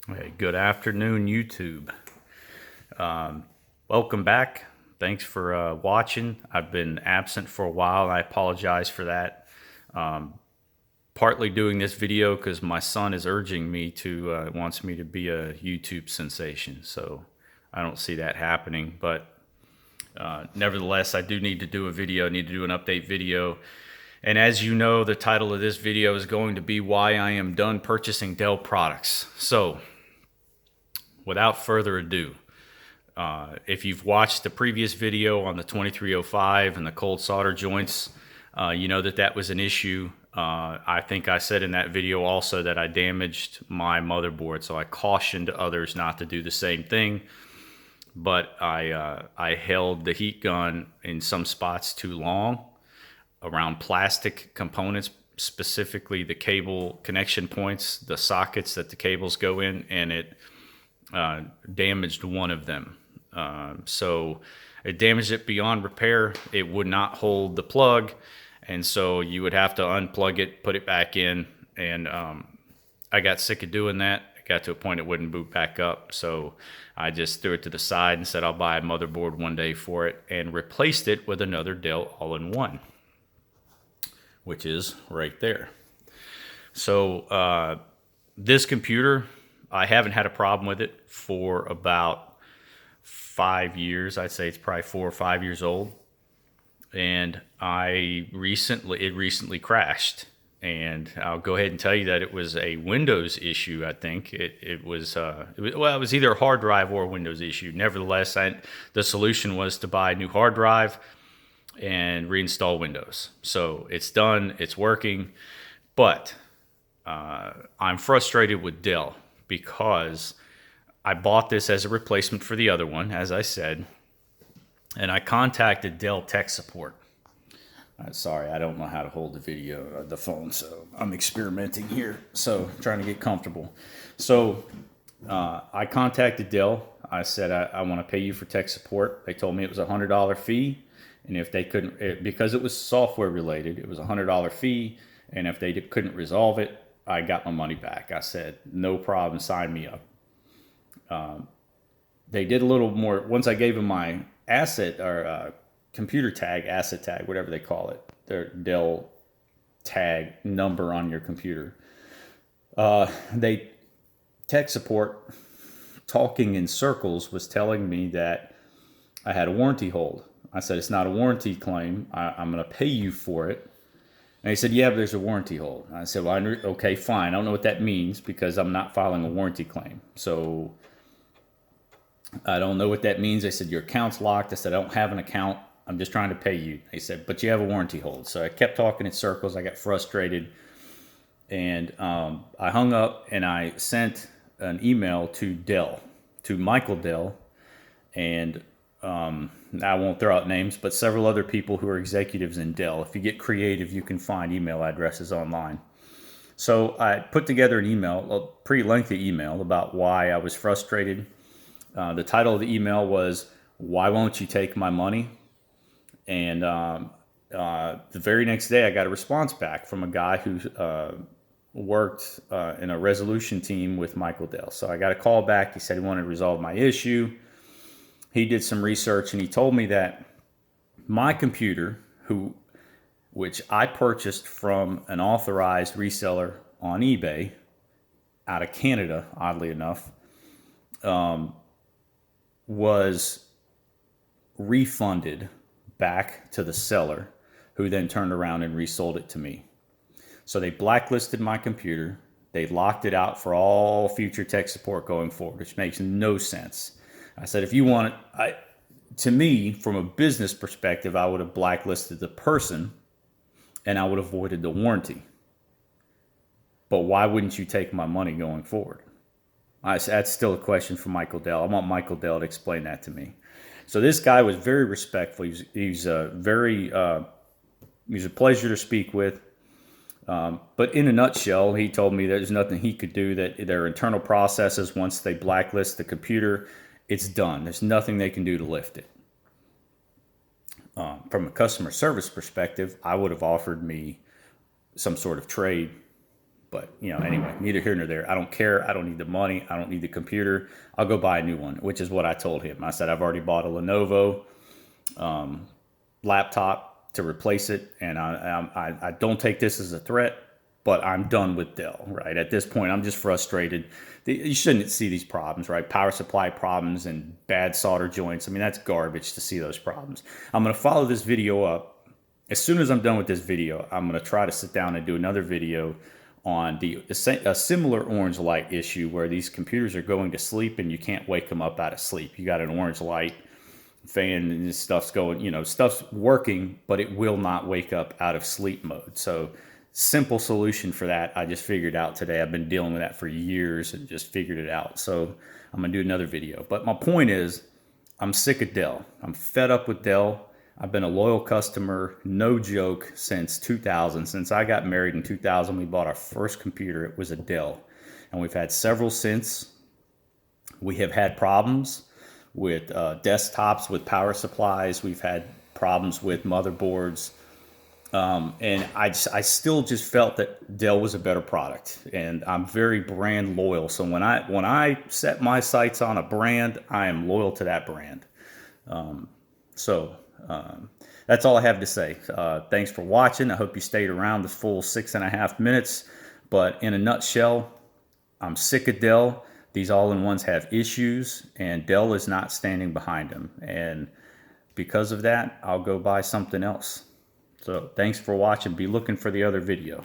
Hey, good afternoon, YouTube. Welcome back. Thanks for watching. I've been absent for a while. I apologize for that. Partly doing this video because my son is urging me to, wants me to be a YouTube sensation. So I don't see that happening. But nevertheless, I do need to do a video. I need to do an update video. And as you know, the title of this video is going to be why I am done purchasing Dell products. So without further ado, if you've watched the previous video on the 2305 and the cold solder joints, you know that was an issue. I think I said in that video also that I damaged my motherboard, so I cautioned others not to do the same thing. But I held the heat gun in some spots too long around plastic components, specifically the cable connection points, the sockets that the cables go in, and it damaged one of them. So it damaged it beyond repair. It would not hold the plug, and so you would have to unplug it, put it back in, and I got sick of doing that. It got to a point it wouldn't boot back up, so I just threw it to the side and said I'll buy a motherboard one day for it, and replaced it with another Dell all-in-one, which is right there. So this computer, I haven't had a problem with it for about 5 years. I'd say it's probably 4 or 5 years old. And it recently crashed. And I'll go ahead and tell you that it was a Windows issue, I think. It was either a hard drive or a Windows issue. Nevertheless, the solution was to buy a new hard drive and reinstall Windows. So it's done, it's working. But I'm frustrated with Dell, because I bought this as a replacement for the other one, as I said, and I contacted Dell tech support. Sorry, I don't know how to hold the phone, so I'm experimenting here, so trying to get comfortable. So I contacted Dell. I said, I want to pay you for tech support. They told me it was a $100 fee, and if they couldn't, because it was software related, it was a $100 fee, and if they couldn't resolve it, I got my money back. I said, no problem, sign me up. They did a little more. Once I gave them my asset or computer tag, asset tag, whatever they call it, their Dell tag number on your computer. They tech support, talking in circles, was telling me that I had a warranty hold. I said, it's not a warranty claim. I'm going to pay you for it. And he said, yeah, but there's a warranty hold. I said, well, okay, fine. I don't know what that means, because I'm not filing a warranty claim. So I don't know what that means. They said, your account's locked. I said, I don't have an account. I'm just trying to pay you. They said, but you have a warranty hold. So I kept talking in circles. I got frustrated. And I hung up, and I sent an email to Dell, to Michael Dell, and I won't throw out names, but several other people who are executives in Dell. If you get creative, you can find email addresses online. So I put together an email, a pretty lengthy email, about why I was frustrated. The title of the email was, why won't you take my money? And the very next day, I got a response back from a guy who worked in a resolution team with Michael Dell. So I got a call back. He said he wanted to resolve my issue. He did some research, and he told me that my computer, which I purchased from an authorized reseller on eBay out of Canada, oddly enough, was refunded back to the seller, who then turned around and resold it to me. So they blacklisted my computer. They locked it out for all future tech support going forward, which makes no sense. I said, if you want it, to me, from a business perspective, I would have blacklisted the person, and I would have avoided the warranty. But why wouldn't you take my money going forward? That's still a question for Michael Dell. I want Michael Dell to explain that to me. So this guy was very respectful. He's a pleasure to speak with. But in a nutshell, he told me there's nothing he could do, that their internal processes, once they blacklist the computer, it's done. There's nothing they can do to lift it. From a customer service perspective, I would have offered me some sort of trade But, you know, anyway, neither here nor there. I don't care. I don't need the money. I don't need the computer. I'll go buy a new one, which is what I told him. I said, I've already bought a Lenovo laptop to replace it. And I don't take this as a threat, but I'm done with Dell, right? At this point, I'm just frustrated. You shouldn't see these problems, right? Power supply problems and bad solder joints. I mean, that's garbage to see those problems. I'm going to follow this video up. As soon as I'm done with this video, I'm going to try to sit down and do another video on a similar orange light issue where these computers are going to sleep and you can't wake them up out of sleep. You got an orange light fan and this stuff's going, you know, stuff's working, but it will not wake up out of sleep mode. So simple solution for that I just figured out today. I've been dealing with that for years and just figured it out. So I'm going to do another video. But my point is, I'm sick of Dell. I'm fed up with Dell. I've been a loyal customer, no joke, since 2000. Since I got married in 2000, we bought our first computer. It was a Dell. And we've had several since. We have had problems with desktops, with power supplies. We've had problems with motherboards. And I still just felt that Dell was a better product. And I'm very brand loyal. So when I set my sights on a brand, I am loyal to that brand. That's all I have to say. Thanks for watching. I hope you stayed around the full 6.5 minutes. But in a nutshell, I'm sick of Dell. These all-in-ones have issues, and Dell is not standing behind them. And because of that, I'll go buy something else. So thanks for watching. Be looking for the other video.